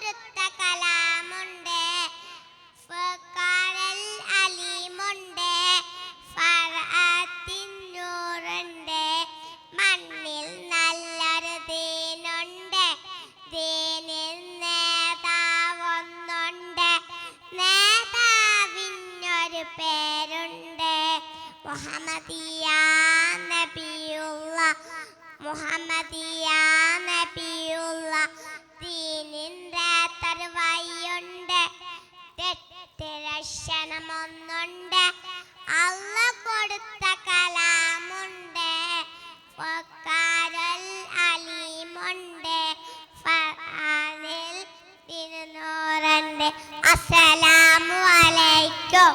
കൊടുത്ത കലാമുണ്ട്, ഫഖാറൽ അലീമുണ്ട്, ഫർഅത്തിന്നൂറുണ്ട്. മണ്ണിൽ നല്ലൊരു ദീനുണ്ട്, ദീനിൽ നേതാവൊന്നുണ്ട്, നേതാവിനൊരു പേരുണ്ട്. മുഹമ്മദിയ നബിയുള്ള, മുഹമ്മദിയ നബിയുള്ള. ദീനിൻ്റെ തരുവയുണ്ട്, തെറ്റിരക്ഷണമൊന്നുണ്ട്, അള്ള കൊടുത്ത കലാമുണ്ട്, ഫഖാറൽ അലീമുണ്ട്, ഫർആനിൽ ഇരുന്നൂറുണ്ട്. അസ്സലാമു അലൈക്കും.